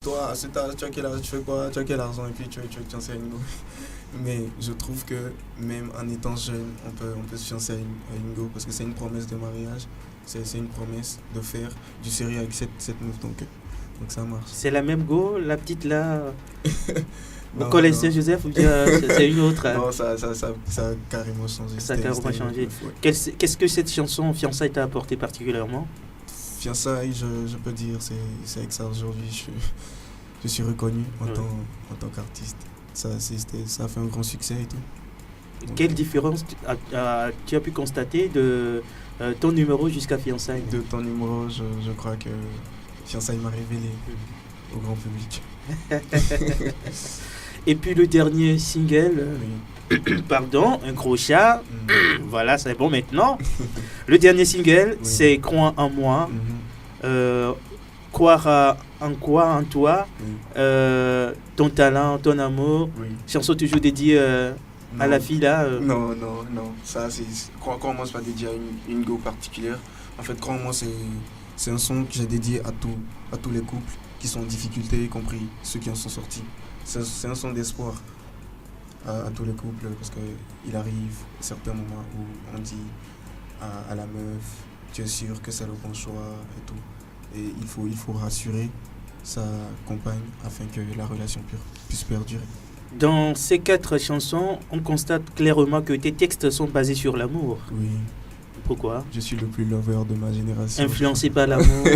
Toi, à cet âge, tu as quel âge, tu fais quoi, tu as quel argent et puis tu enseignes. Mais je trouve que même en étant jeune, on peut se fiancer à une go parce que c'est une promesse de mariage, c'est une promesse de faire du sérieux avec cette meuf, donc ça marche. C'est la même go, la petite là, au Non, collège non. Saint-Joseph ou bien c'est une autre hein? Non, ça a carrément changé. Ça a carrément C'était une autre changé. meuf, ouais. Qu'est-ce que cette chanson Fiançailles t'a apporté particulièrement? Fiançailles, je peux dire, c'est avec ça aujourd'hui, je suis reconnu Ouais. en tant qu'artiste. Ça a fait un grand succès et tout. Donc, Quelle différence tu as pu constater de ton numéro jusqu'à Fiançailles? de ton numéro, je crois que Fiançailles m'a révélé au grand public. Et puis le dernier single, Oui. pardon, un gros chat, Mhm. voilà, c'est bon maintenant. Le dernier single, Oui. c'est Crois en moi. Mhm. Euh, en quoi, en toi, Oui. ton talent, ton amour. Oui. Chanson toujours dédiée à la Non. fille là. Non, non, non. Ça, crois-moi, c'est pas dédié à une go particulière. En fait, crois-moi, c'est un son que j'ai dédié à tous les couples qui sont en difficulté, y compris ceux qui en sont sortis. C'est un son d'espoir à tous les couples parce qu'il arrive certains moments où on dit à la meuf, tu es sûr que c'est le bon choix et tout. Et il faut rassurer sa compagne afin que la relation puisse perdurer. Dans ces 4 chansons, on constate clairement que tes textes sont basés sur l'amour. Oui, Pourquoi? je suis le plus lover de ma génération. Influencé par l'amour,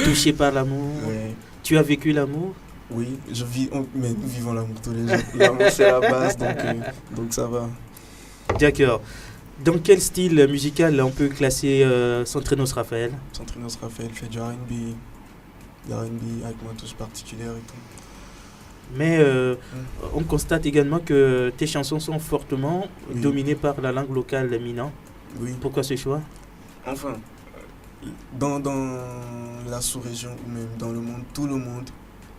touché par l'amour. Ouais. Tu as vécu l'amour? Oui, mais nous vivons l'amour tous les jours. L'amour c'est la base, donc ça va. D'accord. Dans quel style musical on peut classer Centrenos Raphaël? Santrinos Raphaël fait du R&B avec ma touche particulière et tout. Mais on constate également que tes chansons sont fortement Oui. dominées par la langue locale minant. Oui, Pourquoi ce choix? enfin, dans la sous-région ou même dans le monde,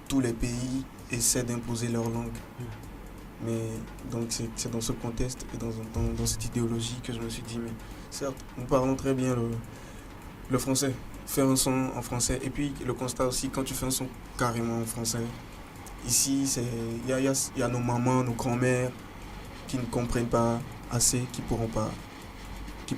tous les pays essaient d'imposer leur langue. Mais donc c'est dans ce contexte et dans cette idéologie que je me suis dit, mais certes, nous parlons très bien le français. Faire un son en français. Et puis le constat aussi, quand tu fais un son carrément en français, ici, il y a nos mamans, nos grands-mères qui ne comprennent pas assez, qui pourront pas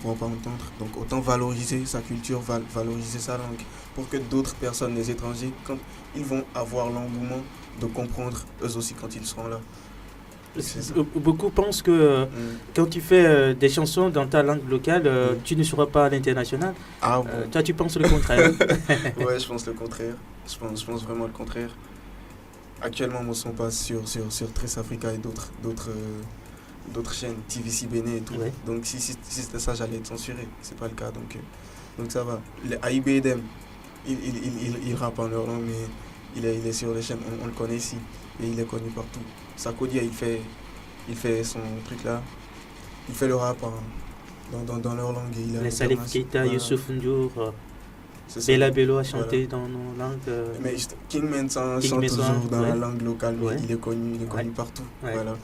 entendre. Donc autant valoriser sa culture, valoriser sa langue, pour que d'autres personnes, les étrangers, quand ils vont avoir l'engouement de comprendre eux aussi quand ils seront là. C'est ça. Beaucoup pensent que quand tu fais des chansons dans ta langue locale, Mm. tu ne seras pas à l'international. Ah bon. Toi, tu penses le contraire. Ouais, je pense le contraire. Je pense vraiment le contraire. Actuellement, mon son passe sur Trace Africa et d'autres chaînes, TVC Bénin et tout. Ouais. Donc si c'était ça, j'allais être censuré. C'est pas le cas, donc ça va. Les AIB Edem, il rappe en leur langue, mais il est sur les chaînes, on le connaît ici. Et il est connu partout. Sakodia, il fait son truc là. Il fait le rap dans leur langue. Et il est Les Salif international. Keita, Voilà, Youssouf Ndour, c'est ça. Bella Bello a chanté dans nos langues. Mais Kingman chante Kingman toujours dans ouais. la langue locale, mais Ouais. il est connu Ouais. partout. Ouais. Voilà.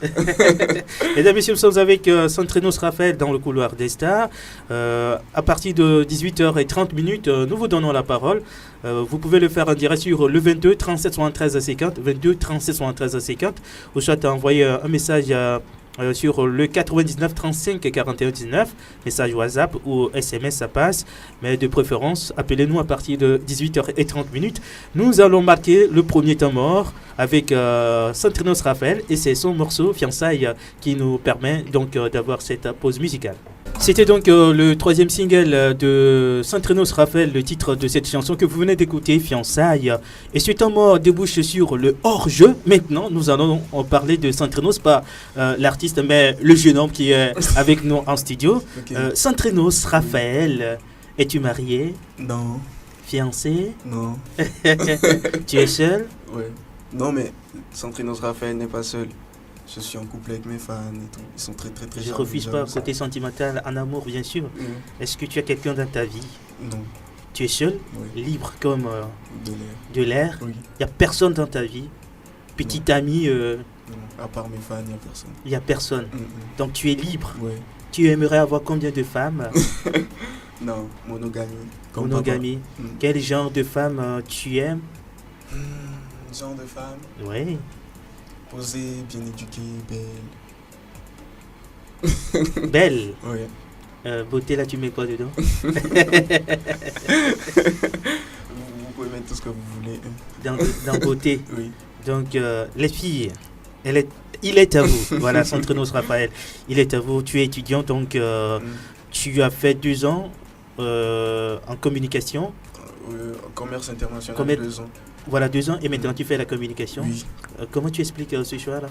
Mesdames et messieurs, nous sommes avec Centrenos Raphaël dans le couloir des stars. À partir de 18h30, nous vous donnons la parole. Vous pouvez le faire en direct sur le 22 37 73 50, 22 37 73 50, ou soit envoyer un message sur le 99 35 41 19, message WhatsApp ou SMS, ça passe. Mais de préférence, appelez-nous à partir de 18h30. Nous allons marquer le premier temps mort avec Centrenos Raphaël et c'est son morceau Fiançailles qui nous permet donc d'avoir cette pause musicale. C'était donc le 3e single de Centrenos Raphaël, le titre de cette chanson que vous venez d'écouter, Fiançailles. Et ce temps mort débouche sur le hors-jeu. Maintenant, nous allons en parler de Centrenos, pas l'artiste, mais le jeune homme qui est avec nous en studio. Ok. Centrenos Raphaël, es-tu marié, Non, fiancé? non. Tu es seul? Ouais. Non, mais Centrinos Raphaël n'est pas seul. Je suis en couple avec mes fans et tout. Ils sont très très très Je charmants, refuse pas j'avoue. côté sentimental, en amour bien sûr. Est-ce que tu as quelqu'un dans ta vie? Non, Tu es seul, ouais. libre comme De l'air. de l'air? Oui. Il n'y a personne dans ta vie? Petit ami, Non. À part mes fans, il n'y a personne. il n'y a personne. Donc tu es libre. Ouais. Tu aimerais avoir combien de femmes? Non, monogamie. Comme Monogamie. papa. Quel genre de femme tu aimes? genre de femme, Oui. posée, bien éduquée, belle. Belle. Ouais. Beauté, là, tu mets quoi dedans? Vous pouvez mettre tout ce que vous voulez. Dans beauté. Oui. Donc, les filles, il est à vous. Voilà, Centrinos Raphaël, il est à vous. Tu es étudiant, donc tu as fait 2 ans en communication. Commerce international, Commerce- 2 ans. Voilà, 2 ans, et maintenant tu fais la communication. Oui. Comment tu expliques ce choix-là?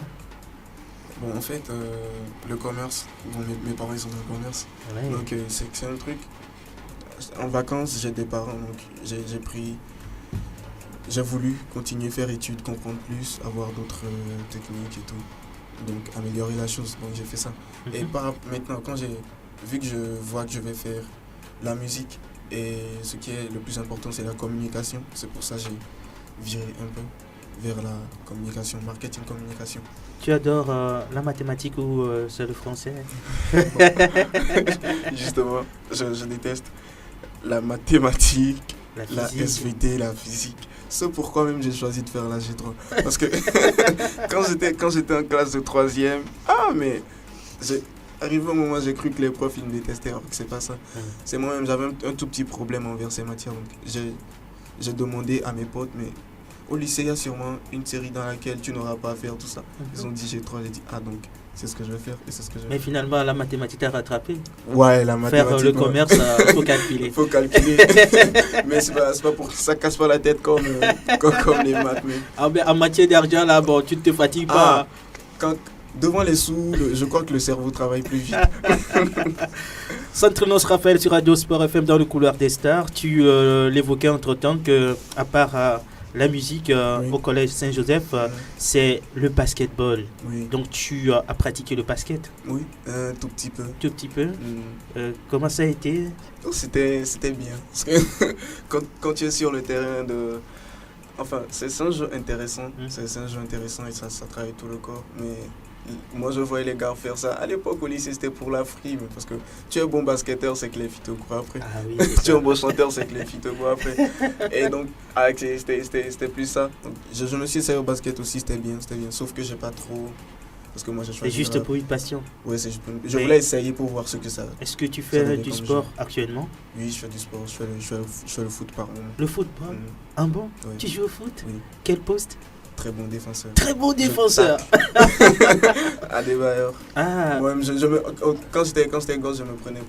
Bon, en fait, le commerce, bon, mes parents ils sont dans le commerce. Ouais. Donc, c'est un truc. En vacances, j'ai des parents, donc j'ai voulu continuer à faire études, comprendre plus, avoir d'autres techniques et tout. Donc, améliorer la chose. Donc, j'ai fait ça. Et maintenant, vu que je vois que je vais faire la musique, et ce qui est le plus important, c'est la communication. C'est pour ça que j'ai viré un peu vers la communication, marketing communication. Tu adores la mathématique ou c'est le français? Justement, je déteste la mathématique, La la physique. SVT, la physique. C'est pourquoi même j'ai choisi de faire la G3. Parce que quand j'étais en classe de 3e, mais arrivé au moment où j'ai cru que les profs ils me détestaient, alors que c'est pas ça. C'est moi-même, j'avais un tout petit problème envers ces matières. Donc j'ai demandé à mes potes, mais au lycée, il y a sûrement une série dans laquelle tu n'auras pas à faire tout ça. Ils ont dit G3, j'ai dit donc c'est ce que je vais faire et c'est ce que je vais Mais finalement, la mathématique t'a rattrapé. Ouais, la mathématique. Faire le commerce, il faut calculer. Il faut calculer. Mais c'est pas pour que ça casse pas la tête comme les maths. Mais... En matière d'argent, là, bon, tu ne te fatigues pas. Devant les sous, je crois que le cerveau travaille plus vite. Centrinos Raphaël sur Radio Sport FM dans le couloir des stars. Tu l'évoquais entre-temps que, à part la musique Oui. au collège Saint-Joseph, c'est le basketball. Oui. Donc tu as pratiqué le basket Oui, un tout petit peu. tout petit peu. Comment ça a été? C'était bien. Parce que quand tu es sur le terrain Enfin, c'est un jeu intéressant. C'est un jeu intéressant et ça travaille tout le corps. Mais moi, je voyais les gars faire ça. À l'époque, au lycée, c'était pour la frime. Parce que tu es un bon basketteur, c'est que les filles te courent après. Ah oui, Tu es un bon chanteur, c'est que les filles te courent après. Et donc, c'était plus ça. Donc, je me suis essayé au basket aussi, c'était bien. Sauf que j'ai pas trop... Parce que moi, j'ai c'est choisi... juste pour une passion. Ouais, je voulais essayer pour voir ce que ça... Est-ce que tu Ça fais donnait du comme sport jeu. actuellement? Oui, je fais du sport. Je fais le foot par moment. Le football? Mm. Un bon? Oui. Tu joues au foot? Oui. Quel poste? Très bon défenseur. Très bon défenseur. Adebayor. Ah, Ouais, quand j'étais gosse, je me prenais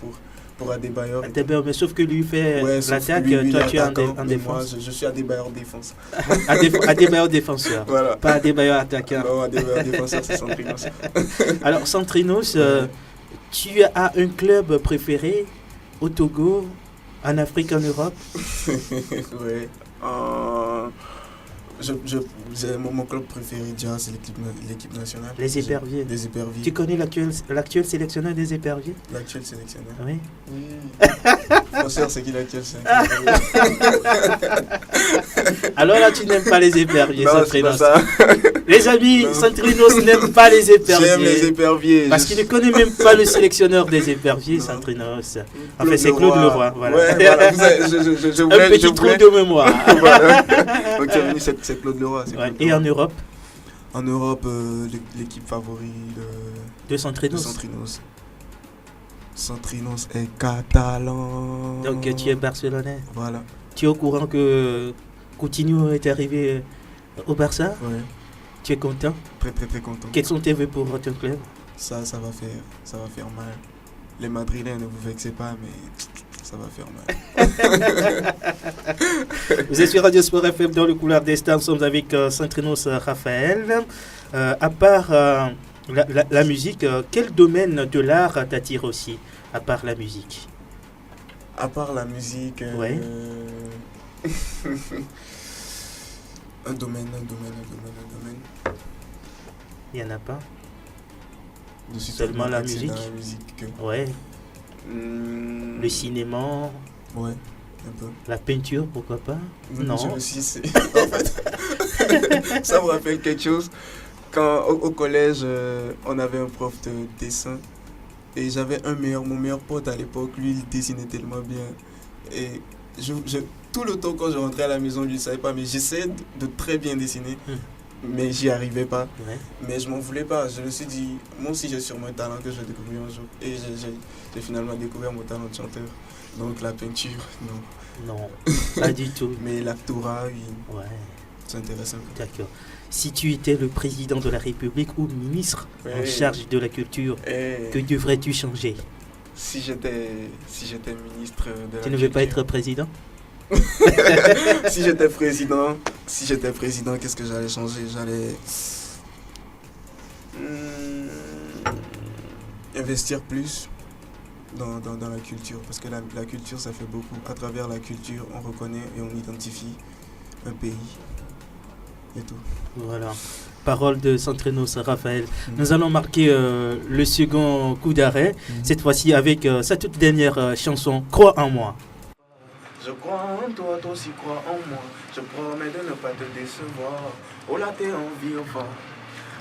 pour Adebayor. mais sauf que lui fait Ouais, sauf l'attaque, que lui, toi il est tu es en attaquant, mais moi, défense. je suis Adebayor défense. Adebayor défenseur, Voilà. pas Adebayor attaquant. Non, Adebayor défenseur, c'est Centrinos. Alors Centrinos, tu as un club préféré au Togo, en Afrique, en Europe? Ouais. Mon club préféré déjà, c'est l'équipe nationale. Les Éperviers. Les Éperviers. Tu connais l'actuel sélectionneur des Éperviers? L'actuel sélectionneur. Oui. François, c'est qui l'actuel sélectionneur? Alors là, tu n'aimes pas les Éperviers, Non, c'est pas Centrinos. ça. Les amis, Non. Centrinos n'aime pas les Éperviers. J'aime les Éperviers. Parce qu'il ne connaît même pas le sélectionneur des Éperviers, Centrinos. En fait, c'est Claude Leroy. Voilà. Ouais, voilà. Je Un voulais, petit trou de mémoire. Voilà. Donc, c'est venu, c'est Claude Leroy. c'est Ouais. Claude Et en Leroy. Europe, En Europe, l'équipe favorite de de Centrinos. Centrinos. Centrinos est catalan. Donc tu es barcelonais. Voilà. Tu es au courant que Coutinho est arrivé au Barça? Ouais. Tu es content? Très, très, très content. Quels sont tes vœux pour ton club? Ça va faire mal. Les Madrilènes, ne vous vexez pas, mais ça va faire mal. Vous êtes sur Radio Sport FM dans le couloir des stars. Nous sommes avec Centrinos Raphaël. À part la musique, quel domaine de l'art t'attire aussi, à part la musique? À part la musique, Ouais. un domaine. Il n'y en a pas? Je suis Seulement tellement la axé musique. dans la musique que... Ouais. Le cinéma, Ouais, un peu. la peinture, pourquoi pas? Non. En fait, ça me rappelle quelque chose. Quand au collège, on avait un prof de dessin. Et j'avais mon meilleur pote à l'époque, lui il dessinait tellement bien. Et tout le temps quand je rentrais à la maison, je ne savais pas, mais j'essayais de très bien dessiner. Mais j'y arrivais pas. Ouais. Mais je m'en voulais pas. Je me suis dit, moi aussi j'ai sûrement un talent que je vais découvrir un jour. Et j'ai finalement découvert mon talent de chanteur. Donc la peinture, non. Non, pas du tout. Mais l'actorat, oui. Ouais. C'est intéressant. D'accord. Si tu étais le président de la République ou ministre en charge de la culture, que devrais-tu changer? Si j'étais ministre de la culture. Tu ne veux pas être président? Si j'étais président, qu'est-ce que j'allais changer? J'allais investir plus dans la culture, parce que la culture, ça fait beaucoup. À travers la culture, on reconnaît et on identifie un pays et tout. Voilà. Parole de Centrinos Raphaël. Nous allons marquer le second coup d'arrêt, cette fois-ci avec sa toute dernière chanson, Crois en moi. Je crois en toi, toi aussi crois en moi. Je promets de ne pas te décevoir. Oh là t'es en vie au fa.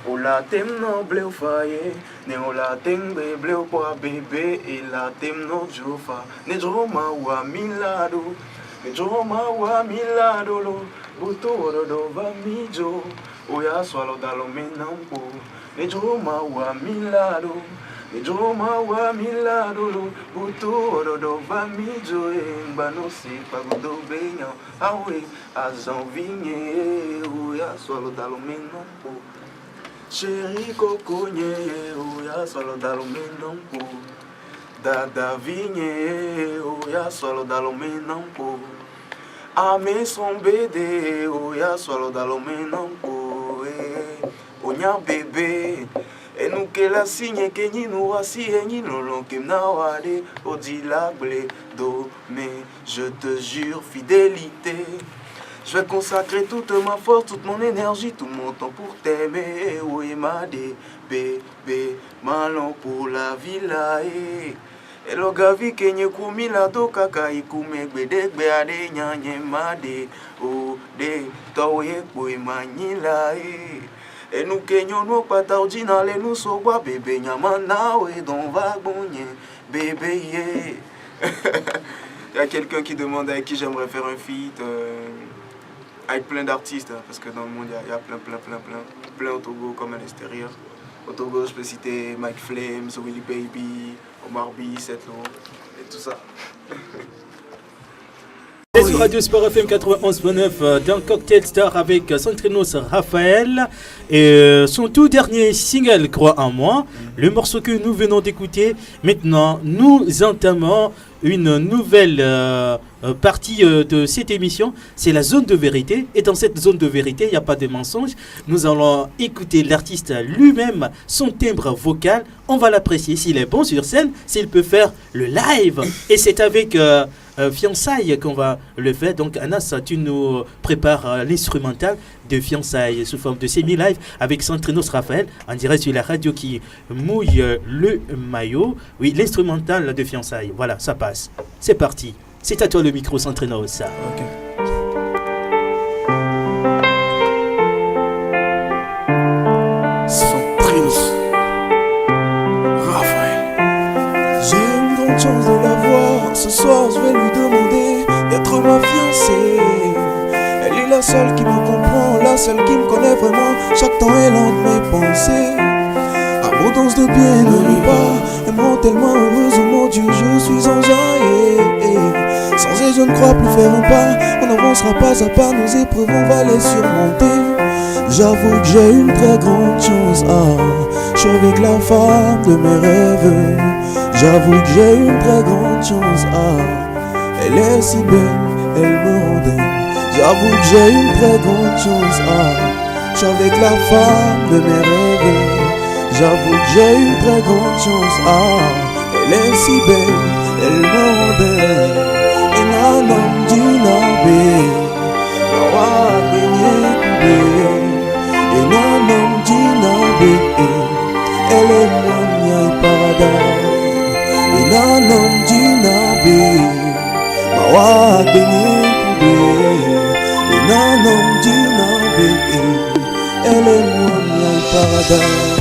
Oh là t'es noble au faye. Ne oh là t'es bébé au poids bébé. Et là t'es no jofa. Ne joma wa milado. Ne joma wa milado lo. Buto do va mijo. Oya swallow dalo menampo. Ne joma wa milado. Ejoma wa miladolo buto do va mijo mbano si pagudo benya awe azan vinye oya solo dalo menompo chéri kokonye oya solo dalo menompo dada vinye oya solo dalo menompo ame son bede oya solo dalo menompo onya bébé. Et nous que la signe que ni nous assis et ni l'on qui n'a wade au dit la blé do mais je te jure fidélité. Je vais consacrer toute ma force, toute mon énergie, tout mon temps pour t'aimer. Oui ma bébé malon pour la villa et le gavi que ni koumi la do kaka ikume gbede gbe ade nyanye made o de toye boy manila et nous kenyon nous pata ordinale nous soba bébé nyamana we don vagonye bébé yeah. Il y a quelqu'un qui demande avec qui j'aimerais faire un feat avec plein d'artistes parce que dans le monde il y a plein au Togo comme à l'extérieur. Au Togo je peux citer Mike Flames, Willy Baby, Omar B, Setlo et tout ça. C'est sur Radio Sport FM 91.9 dans Cocktail Star avec Centrinos Raphaël et son tout dernier single Crois en moi, le morceau que nous venons d'écouter. Maintenant, nous entamons une nouvelle partie de cette émission, c'est la zone de vérité. Et dans cette zone de vérité, il n'y a pas de mensonge. Nous allons écouter l'artiste lui-même, son timbre vocal. On va l'apprécier s'il est bon sur scène, s'il peut faire le live. Et c'est avec Fiançailles qu'on va le faire. Donc Anas, tu nous prépares l'instrumental de Fiançailles sous forme de semi-live avec Centrinos Raphaël en direct sur la radio qui mouille le maillot. Oui, l'instrumental de Fiançailles. Voilà, ça passe. C'est parti. C'est à toi le micro, Centrinos. Ok. Centrinos Raphaël. J'ai une grande chance de la voir. Ce soir, je vais lui demander d'être ma fiancée. Elle est la seule qui me comprend, la seule qui me connaît vraiment. Chaque temps, elle entre mes pensées. Abondance de bien, ne nuit pas. Elle me rend tellement heureuse, oh mon Dieu, je suis enjaillé. Sans elle, je ne crois plus faire un pas. On n'avancera pas à pas, nos épreuves, on va les surmonter. J'avoue que j'ai une très grande chance. Je suis avec la femme de mes rêves. J'avoue que j'ai une très grande chance. Elle est si belle, elle me rend dingue. J'avoue que j'ai une très grande chance. Je suis avec la femme de mes rêves. J'avoue que j'ai une très grande chance. Elle est si belle, elle me rend dingue. Et nanom dinabe, nawa benye kube. Et nanom dinabe, elle est monia paradise. Et nanom dinabe, nawa benye kube. Et nanom dinabe, elle est monia paradise.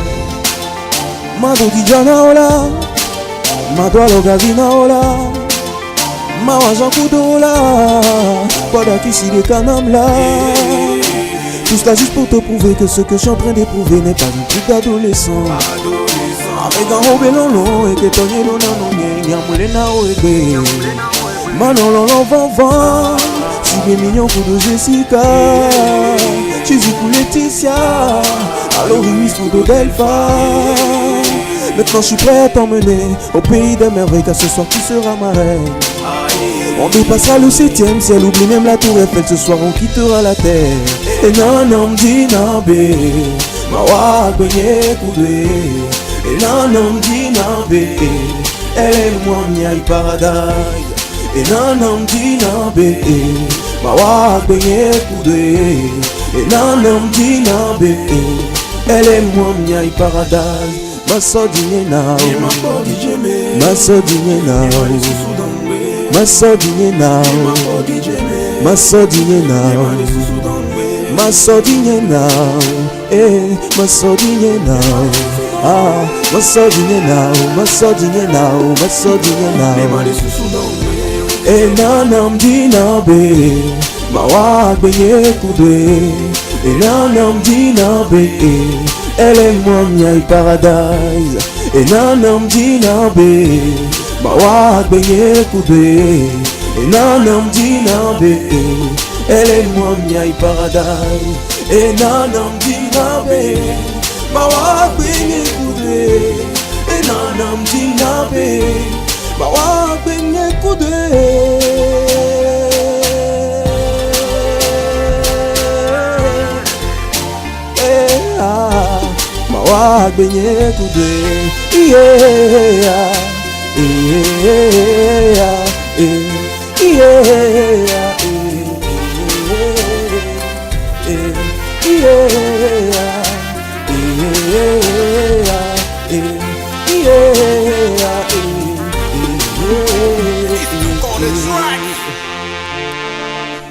Mado di jana ola, mado alo gavina ola. Mawajan Koudola, Pada Kissi de Kanamla. Tout cela juste pour te prouver que ce que je suis en train d'éprouver n'est pas une truc d'adolescent. Avec un robe long et que ton yé non moulé na oebe. Manon lon van si bien mignon coup de Jessica. Jésus pour Laetitia, alors Ruiz pour de Delpha. Maintenant je suis prêt à t'emmener au pays des merveilles, car ce soir tu seras ma reine. On dépassera le 7e ciel, oublie même la tour Eiffel, ce soir on quittera la terre. Et non m'dinabe, ma wa gbenye koudwe. Et non m'dinabe, elle est moi m'yai paradise. Et non m'dinabe, ma wa gbenye koudwe. Et non m'dinabe, elle est moi m'yai paradise. Ma sordine now, ma sordine now, ma sordine now, ma sordine now, ma sordine now, eh, ma sordine now, ah, ma sordine now, ma sordine now, ma sordine now. Eh non m'dinabe, ma wa gbenye koudwe. Et non m'dinabe, elle est moi m'yai paradise. Et non m'dinabe, ma wa gbenye koudwe. Et non m'dinabe, elle est moi m'yai paradise. Et non m'dinabe, ma wa gbenye koudwe. Et non m'dinabe, ma wa gbenye koudwe. Mawa gbenye koudwe, yeah, yeah,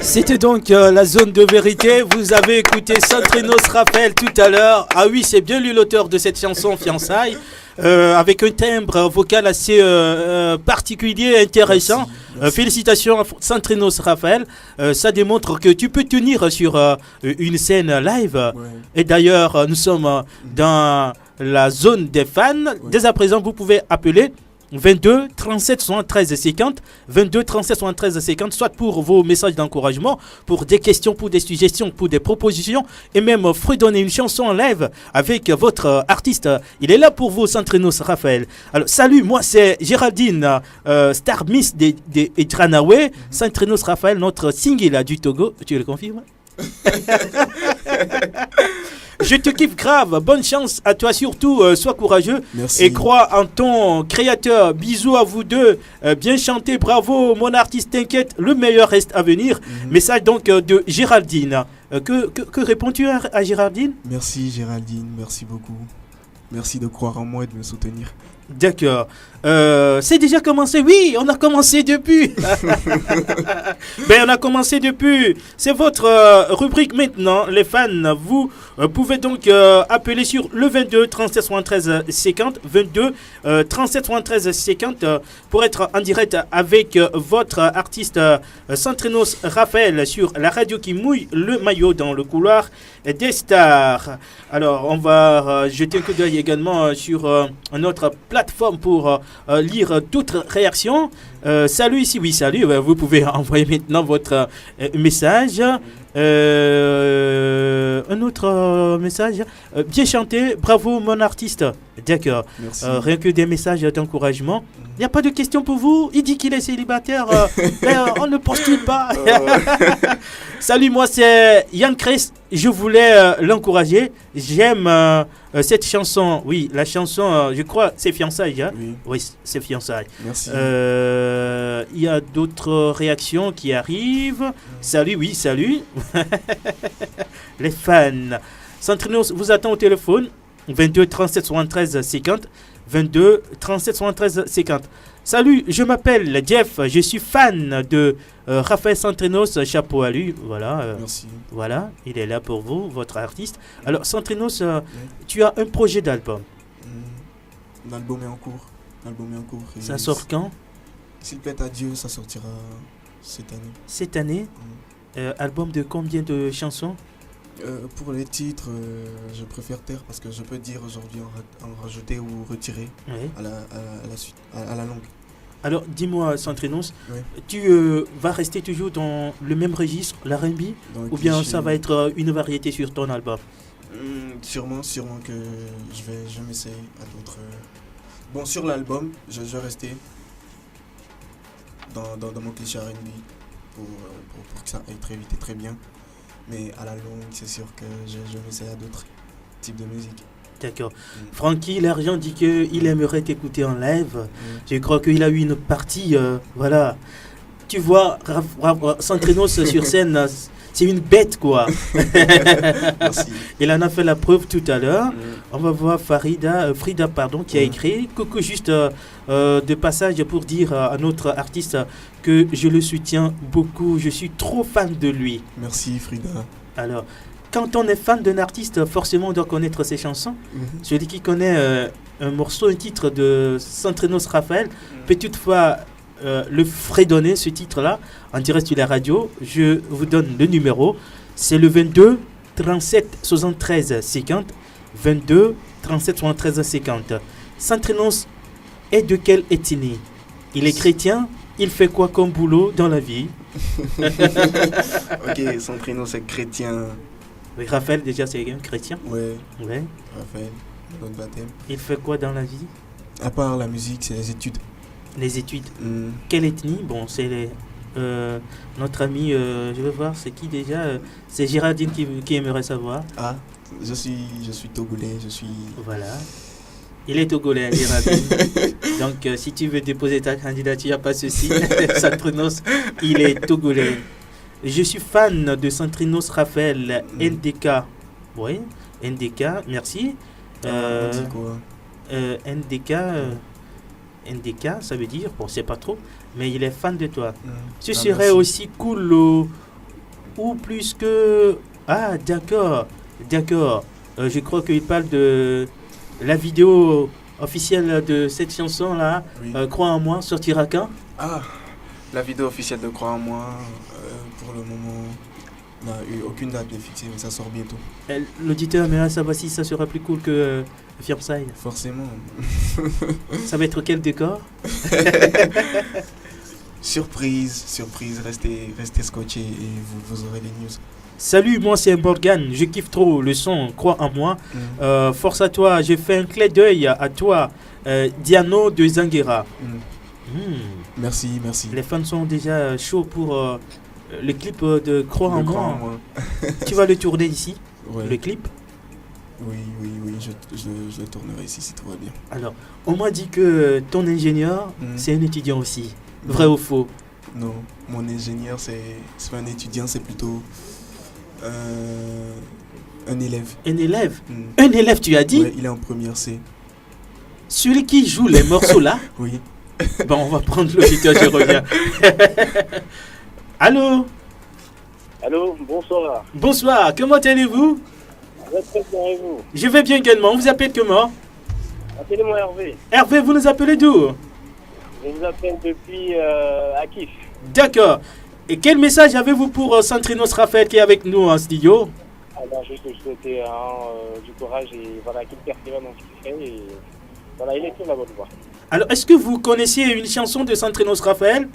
C'était donc la zone de vérité. Vous avez écouté Centrinos Raphaël tout à l'heure. Ah oui, c'est bien lui l'auteur de cette chanson Fiançailles, avec un timbre vocal assez particulier, intéressant. Félicitations à Centrinos Raphaël. Ça démontre que tu peux tenir sur une scène live. Ouais. Et d'ailleurs, nous sommes dans la zone des fans. Dès à présent, vous pouvez appeler 22 37 73 50, 22 37 73 50, soit pour vos messages d'encouragement, pour des questions, pour des suggestions, pour des propositions, et même fredonner une chanson en live avec votre artiste. Il est là pour vous, Centrinos Raphaël. Alors, salut, moi c'est Géraldine, Star Miss et Tranawe, Centrinos Raphaël, notre single du Togo. Tu le confirmes? Je te kiffe grave, bonne chance à toi surtout, sois courageux. Merci. Et crois en ton créateur. Bisous à vous deux, bien chanté, bravo mon artiste, t'inquiète, le meilleur reste à venir. Message donc de Géraldine. Que réponds-tu à Géraldine? Merci Géraldine, merci beaucoup. Merci de croire en moi et de me soutenir. D'accord. C'est déjà commencé? Oui, on a commencé depuis. On a commencé depuis. C'est votre rubrique maintenant, les fans. Vous pouvez donc appeler sur le 22 37 73 50, 22 37 73 50 pour être en direct avec votre artiste Centrinos Raphaël sur la radio qui mouille le maillot dans le couloir des stars. Alors, on va jeter un coup d'œil également sur notre plateforme pour lire d'autres réactions. Salut ici, oui, salut. Vous pouvez envoyer maintenant votre message. Un autre message. Bien chanté, bravo mon artiste. D'accord. Rien que des messages d'encouragement. Il n'y a pas de question pour vous? Il dit qu'il est célibataire. On ne postule pas. Salut, moi c'est Yann Chris. Je voulais l'encourager. J'aime cette chanson. Oui, la chanson, je crois, c'est Fiançailles. Hein? Oui, c'est Fiançailles. Merci. Il y a d'autres réactions qui arrivent. Salut, oui, salut. Les fans. Centrinos vous attend au téléphone. 22 37 73 50. 22 37 73 50. Salut, je m'appelle Jeff, je suis fan de Raphaël Centrinos, chapeau à lui. Voilà, merci. Voilà, il est là pour vous, votre artiste. Alors Centrinos, tu as un projet d'album. L'album est en cours. Ça sort quand? S'il plaît à Dieu, ça sortira cette année. Cette année, album de combien de chansons? Pour les titres, je préfère taire parce que je peux dire aujourd'hui en rajouter ou retirer Oui. à la suite, à la longue. Alors, dis-moi, Centrinos, Oui. tu vas rester toujours dans le même registre, la R&B, Donc, ou bien ça va être une variété sur ton album? Sûrement que je vais m'essayer à d'autres. Bon, sur l'album, je vais rester dans mon cliché R&B pour que ça aille très vite et très bien. Mais à la longue, c'est sûr que je vais m'essayer à d'autres types de musique. D'accord. Francky L'Argent dit qu'il aimerait t'écouter en live. Je crois qu'il a eu une partie, voilà. Tu vois, Centrinos sur scène, c'est une bête, quoi. Merci. Il en a fait la preuve tout à l'heure. On va voir Frida, qui a écrit. Coucou, juste de passage pour dire à notre artiste que je le soutiens beaucoup. Je suis trop fan de lui. Merci, Frida. Alors, quand on est fan d'un artiste, forcément, on doit connaître ses chansons. Celui qui connaît un morceau, un titre de Centrinos Raphaël, peut toutefois le fredonner, ce titre-là, en direct sur la radio. Je vous donne le numéro. C'est le 22 37 73 50. 22 37 73 50. Centrinos est de quelle ethnie? Il est chrétien. Il fait quoi comme boulot dans la vie? Ok, Centrinos c'est chrétien. Oui, Raphaël, déjà, c'est un chrétien. Ouais, Ouais. Raphaël, notre baptême. Il fait quoi dans la vie? À part la musique, c'est les études. Les études. Quelle ethnie? Bon, c'est notre ami, je vais voir, c'est qui déjà? C'est Géraldine qui aimerait savoir. Ah, je suis togolais, Voilà. Il est togolais, Géraldine. Donc, si tu veux déposer ta candidature, il n'y a pas de souci. Centrinos, il est togolais. Je suis fan de Centrinos Raphaël, NDK. Oui, NDK, merci. On dit quoi? NDK, ça veut dire, bon, c'est pas trop, mais il est fan de toi. Tu Ah, serais merci. aussi cool ou plus que... Ah, d'accord. Je crois qu'il parle de la vidéo officielle de cette chanson-là, Oui. Crois en moi, sortira quand? Ah, la vidéo officielle de Croix en moi, pour le moment, n'a eu aucune date de fixée, mais ça sort bientôt. L'auditeur aimerait savoir si ça sera plus cool que Fiançailles. Forcément. Ça va être quel décor? Surprise, restez scotchés et vous aurez les news. Salut, moi c'est Morgan, je kiffe trop le son, crois en moi. Force à toi, j'ai fait un clin d'œil à toi, Diano de Zanguera. Merci. Les fans sont déjà chauds pour le clip de Crois en moi. Tu vas le tourner ici, Ouais. le clip? Oui, je le tournerai ici si tout va bien. Alors, on m'a dit que ton ingénieur, c'est un étudiant aussi. Vrai ou faux? Non, mon ingénieur, c'est pas un étudiant, c'est plutôt un élève. Un élève? Un élève, tu as dit? Ouais, il est en première C. Celui qui joue les morceaux là? Oui. Bon, on va prendre l'auditeur, je reviens. Allô? Allô, bonsoir. Bonsoir, comment allez-vous? Je vais très bien et vous? Je vais bien également, on vous appelle comment? Appelez-moi Hervé. Hervé, vous nous appelez d'où? Je vous appelle depuis Akif. D'accord. Et quel message avez-vous pour Centrinos Raphaël qui est avec nous en studio? Alors, juste lui souhaiter du courage et voilà, qu'il persévère dans ce qu'il fait. Et voilà, il est sur la bonne voie. Alors, est-ce que vous connaissiez une chanson de Centrinos Raphaël?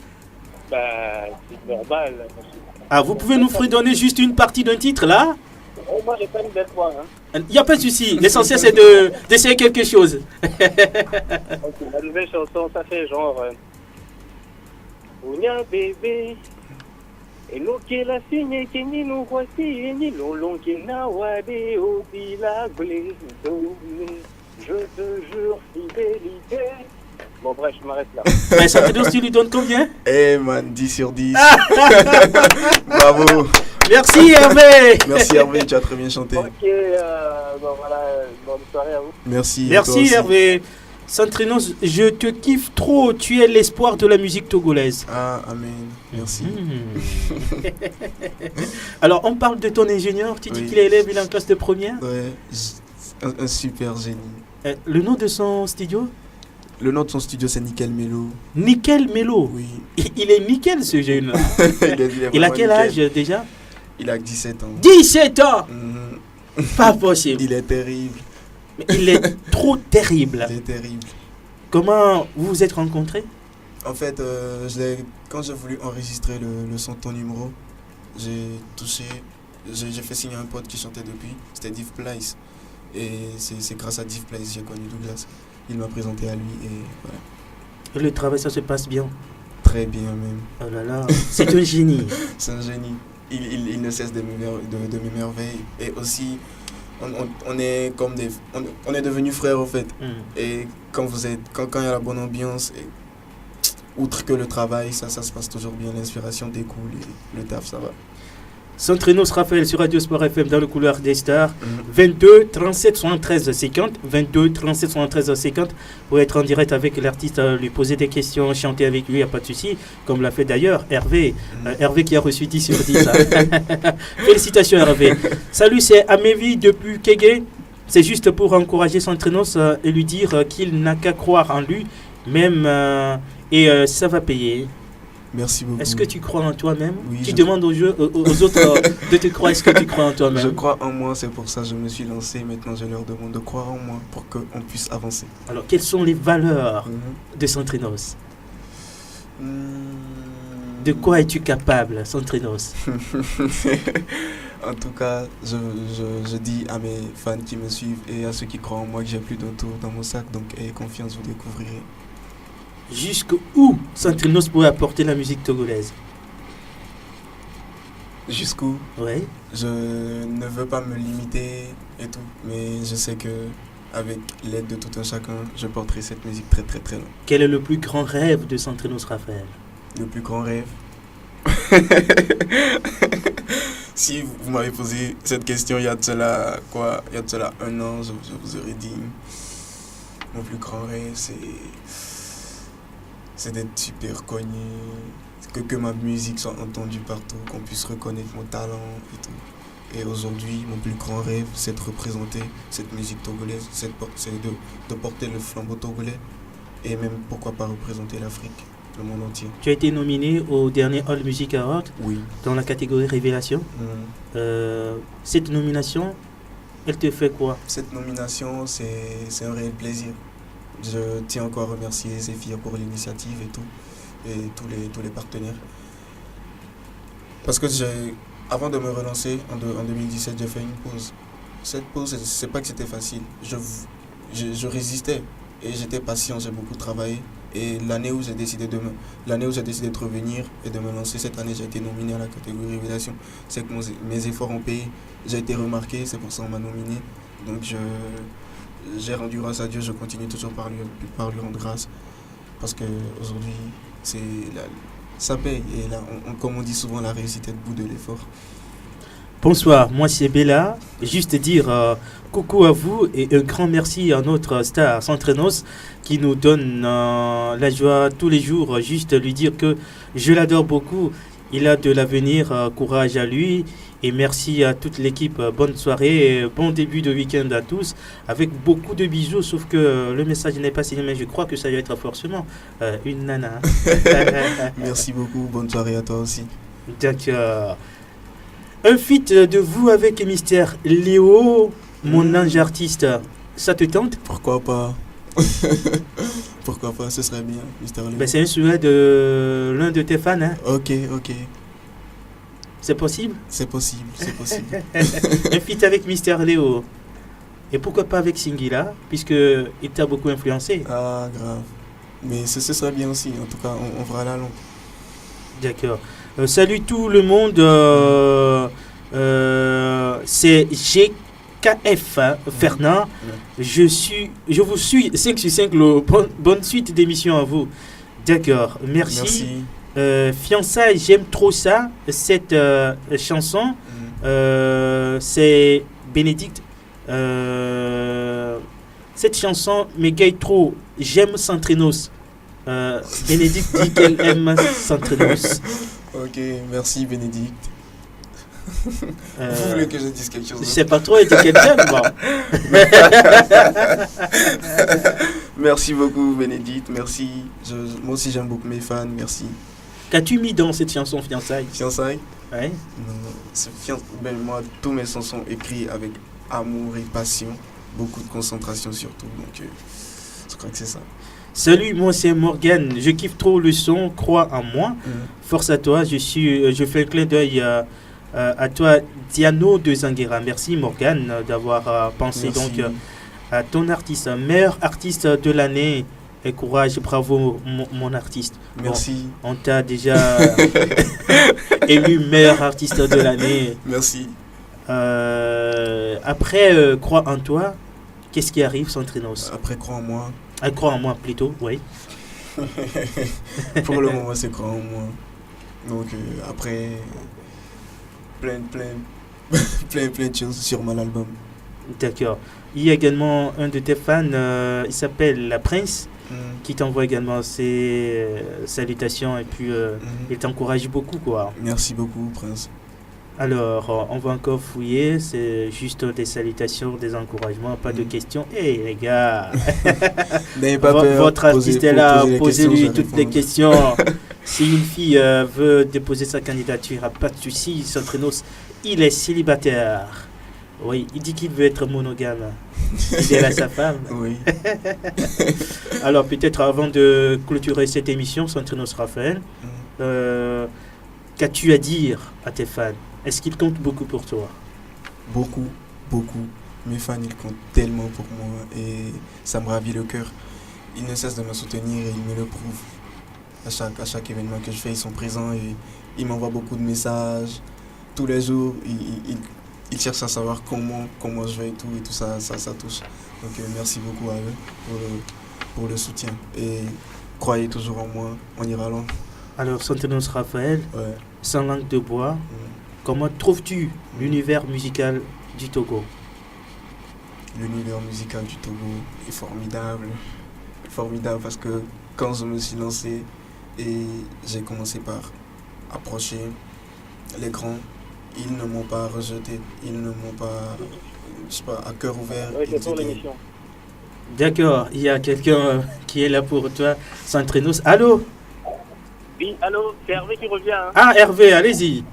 Bah, c'est normal. Ah, vous pouvez nous fredonner juste une partie d'un titre là? Oh, moi, j'ai pas une belle voix. Hein. Il n'y a pas de souci. L'essentiel, c'est d'essayer quelque chose. Okay, la nouvelle chanson, ça fait genre... Ounya bébé, et l'eau qui l'a signé, qui ni nous voici, ni l'on qui n'a wadé, au bila glé, je te jure, fidélité. Bon, bref, je m'arrête là. Mais Centrinos, tu lui donnes combien? Eh man, 10 sur 10. Bravo. Merci Hervé. Merci Hervé, tu as très bien chanté. Ok, bon voilà, bonne soirée à vous. Merci. Merci Hervé. Centrinos, je te kiffe trop. Tu es l'espoir de la musique togolaise. Ah, amen. Merci. Alors, on parle de ton ingénieur. Tu dis qu'il est élève, il est en classe de première. Ouais, un super génie. Le nom de son studio? Le nom de son studio, c'est Nickel Melo. Nickel Melo. Oui. Il est nickel ce jeune. Il a quel âge déjà? Il a 17 ans. 17 ans. Mhm. Pas possible. Il est terrible. Mais il est trop terrible. Il est terrible. Comment vous vous êtes rencontrés? En fait, quand j'ai voulu enregistrer le son Ton Numéro, j'ai fait signer un pote qui chantait depuis, c'était Div Place. Et c'est grâce à Div Place que j'ai connu Douglas. Il m'a présenté à lui et voilà. Et le travail, ça se passe bien? Très bien même. Oh là là, c'est un génie. C'est un génie. Il ne cesse de m'émerveiller. Et aussi, on est comme on est devenus frères en fait. Et quand il y a la bonne ambiance, outre que le travail, ça se passe toujours bien. L'inspiration découle et le taf, ça va. Centrenos Raphaël sur Radio Sport FM dans le couloir des stars. 22 37 73 50. 22 37 73 50 pour être en direct avec l'artiste, lui poser des questions, chanter avec lui, il n'y a pas de souci. Comme l'a fait d'ailleurs Hervé. Hervé qui a reçu 10 sur 10. Félicitations Hervé. Salut, c'est Amévi depuis Kégué. C'est juste pour encourager Centrenos et lui dire qu'il n'a qu'à croire en lui, même et ça va payer. Merci beaucoup. Est-ce que tu crois en toi-même? Oui, tu demandes aux autres de te croire. Est-ce que tu crois en toi-même? Je crois en moi, c'est pour ça que je me suis lancé. Maintenant, je leur demande de croire en moi pour qu'on puisse avancer. Alors, quelles sont les valeurs de Centrenos? De quoi es-tu capable, Centrenos? En tout cas, je dis à mes fans qui me suivent et à ceux qui croient en moi que j'ai plus d'un tour dans mon sac. Donc, ayez confiance, vous découvrirez. Jusqu'où Centrenos pourrait apporter la musique togolaise? Jusqu'où? Oui. Je ne veux pas me limiter et tout, mais je sais que avec l'aide de tout un chacun, je porterai cette musique très très très loin. Quel est le plus grand rêve de Centrenos Raphaël? Le plus grand rêve? Si vous m'avez posé cette question il y a de cela un an, je vous aurais dit mon plus grand rêve c'est d'être super connu, que ma musique soit entendue partout, qu'on puisse reconnaître mon talent et tout. Et aujourd'hui, mon plus grand rêve, c'est de représenter cette musique togolaise, c'est de porter le flambeau togolais et même, pourquoi pas, représenter l'Afrique, le monde entier. Tu as été nominé au dernier All Music Award dans la catégorie Révélation. Cette nomination, elle te fait quoi? Cette nomination, c'est un réel plaisir. Je tiens encore à remercier Zéphir pour l'initiative et tout, et tous les partenaires. Parce que avant de me relancer, en 2017, j'ai fait une pause. Cette pause, c'est pas que c'était facile. Je résistais et j'étais patient, j'ai beaucoup travaillé. Et l'année où j'ai décidé de revenir et de me lancer, cette année, j'ai été nominé à la catégorie Révélation. C'est que mes efforts ont payé, j'ai été remarqué, c'est pour ça qu'on m'a nominé. Donc j'ai rendu grâce à Dieu, je continue toujours par lui rendre grâce. Parce qu'aujourd'hui, ça paye. Et là, comme on dit souvent, la réussite est le bout de l'effort. Bonsoir, moi c'est Bella. Juste dire coucou à vous et un grand merci à notre star Centrenos qui nous donne la joie tous les jours. Juste lui dire que je l'adore beaucoup. Il a de l'avenir, courage à lui. Et merci à toute l'équipe. Bonne soirée, bon début de week-end à tous. Avec beaucoup de bisous, sauf que le message n'est pas signé, mais je crois que ça doit être forcément une nana. Merci beaucoup, bonne soirée à toi aussi. D'accord. Un feat de vous avec Mister Léo, mon ange artiste. Ça te tente? Pourquoi pas? Pourquoi pas, ce serait bien, Mister Léo. C'est un souhait de l'un de tes fans. Hein? Ok. C'est possible? C'est possible. Un feat avec Mister Léo. Et pourquoi pas avec Singila, puisqu'il t'a beaucoup influencé. Ah, grave. Mais ce serait bien aussi, en tout cas, on fera la longue. D'accord. Salut tout le monde. C'est GKF Fernand. Je vous suis 5 sur 5. Bonne suite d'émission à vous. D'accord. Merci. Fiançailles, j'aime trop ça. Cette chanson, c'est Bénédicte. Cette chanson m'égaye trop. J'aime Centrenos. Bénédicte dit qu'elle aime Centrenos. Ok, merci Bénédicte. Vous voulez que je dise quelque chose? Je sais pas trop, elle dit qu'elle t'aime. Bon. Merci beaucoup, Bénédicte. Merci. Moi aussi, j'aime beaucoup mes fans. Merci. Qu'as-tu mis dans cette chanson Fiançailles? Fiançailles? Ouais. Moi, tous mes sons sont écrits avec amour et passion. Beaucoup de concentration surtout. Donc, je crois que c'est ça. Salut, moi c'est Morgane. Je kiffe trop le son. Crois en moi. Force à toi. Je fais un clin d'œil à toi, Diano de Zanguera. Merci Morgane d'avoir pensé donc à ton artiste, meilleur artiste de l'année. Et courage, bravo mon artiste. Merci. Bon, on t'a déjà élu meilleur artiste de l'année. Merci. Après, crois en toi. Qu'est-ce qui arrive, Centrinos? Après, crois en moi. Crois en moi plutôt, oui. Pour le moment, c'est crois en moi. Donc après, plein de choses sur mon album. D'accord. Il y a également un de tes fans, il s'appelle La Prince, qui t'envoie également ses salutations et puis il t'encourage beaucoup, quoi. Merci beaucoup, Prince. Alors, on va encore fouiller, c'est juste des salutations, des encouragements, pas de questions. Hé les gars, n'ayez pas peur, votre artiste est là, posez-lui toutes les questions. Si une fille veut déposer sa candidature, pas de souci, Centrinos, il est célibataire. Oui, il dit qu'il veut être monogame. Fidèle à sa femme. Oui. Alors, peut-être avant de clôturer cette émission, Centrinos Raphaël, qu'as-tu à dire à tes fans? Est-ce qu'ils comptent beaucoup pour toi? Beaucoup. Mes fans, ils comptent tellement pour moi et ça me ravit le cœur. Ils ne cessent de me soutenir et ils me le prouvent. À chaque événement que je fais, ils sont présents et ils m'envoient beaucoup de messages. Tous les jours, ils cherchent à savoir comment je vais et tout ça touche. Donc merci beaucoup à eux pour le soutien. Et croyez toujours en moi, on ira loin. Alors, Centrinos Raphaël, sans langue de bois, comment trouves-tu l'univers musical du Togo? L'univers musical du Togo est formidable. Formidable parce que quand je me suis lancé et j'ai commencé par approcher les grands, ils ne m'ont pas rejeté, ils ne m'ont pas, à cœur ouvert. D'accord, il y a quelqu'un qui est là pour toi, Centrinos. Allô? Oui, allô, c'est Hervé qui revient. Hein. Ah, Hervé, allez-y.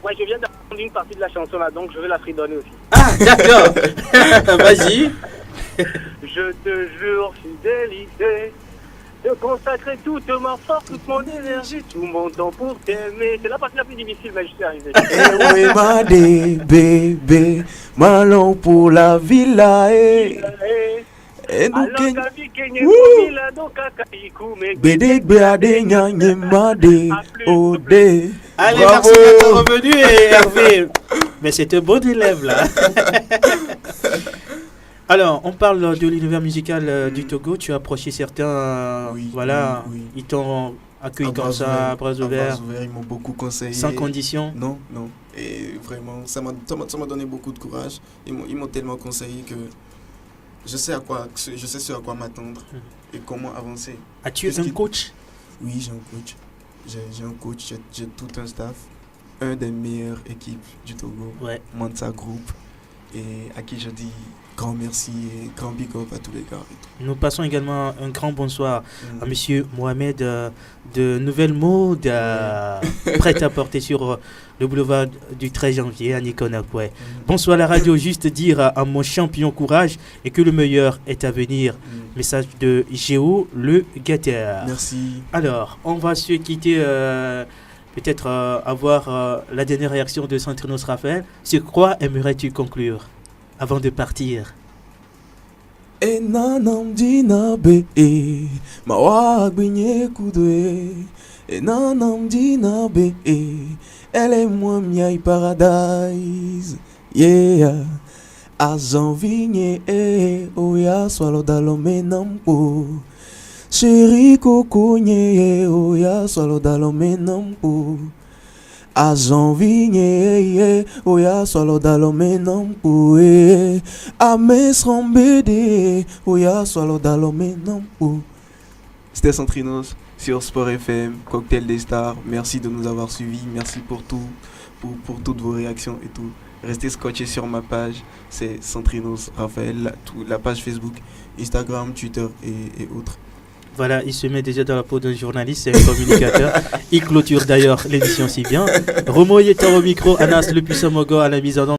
Ouais, je viens d'apprendre une partie de la chanson là, donc je vais la fredonner aussi. Ah, d'accord. Vas-y. Je te jure, fidélité, de consacrer toute ma force, toute mon énergie, tout mon temps pour t'aimer. C'est la partie la plus difficile, mais je suis arrivé. Eh oui, ma bébé, malon pour la villa, Allez, merci d'être revenu, Hervé. Mais c'est un bon élève là. Alors, on parle de l'univers musical du Togo. Tu as approché certains, oui. Ils t'ont accueilli comme ça, à bras ouverts. Ils m'ont beaucoup conseillé. Sans condition? Non. Et vraiment, ça m'a donné beaucoup de courage. Ils m'ont tellement conseillé que je sais ce à quoi m'attendre et comment avancer. As-tu un coach? Oui, j'ai un coach. J'ai un coach, j'ai tout un staff. Un des meilleures équipes du Togo, Mansa Group, et à qui je dis grand merci et grand big up à tous les gars. Nous passons également un grand bonsoir à monsieur Mohamed de Nouvelle Mode, prêt à porter sur le boulevard du 13 janvier à Nikonakwe. Bonsoir à la radio, juste dire à mon champion courage et que le meilleur est à venir. Message de Géo le guetteur. Merci. Alors, on va se quitter, peut-être avoir la dernière réaction de Centrinos Raphaël. Sur quoi aimerais-tu conclure avant de partir? E nanam dina be ma wa gbenye kudwe e nanam dina be elle est moi miai paradise yeah azan vigne oya swalo dalome nampo chéri kokonye oya swalo dalome nampo azan vigne oya swalo dalome nampo ame srambede oya swalo dalome nampo. C'était Centrinos sur Sport FM, Cocktail des Stars. Merci de nous avoir suivis, merci pour tout, pour toutes vos réactions et tout. restez scotchés sur ma page. C'est Centrinos Raphaël, la page Facebook, Instagram, Twitter et autres. Voilà, il se met déjà dans la peau d'un journaliste, c'est un communicateur. Il clôture d'ailleurs l'émission si bien. Romo est au micro, Anas le puissant Mogo à la mise en onde.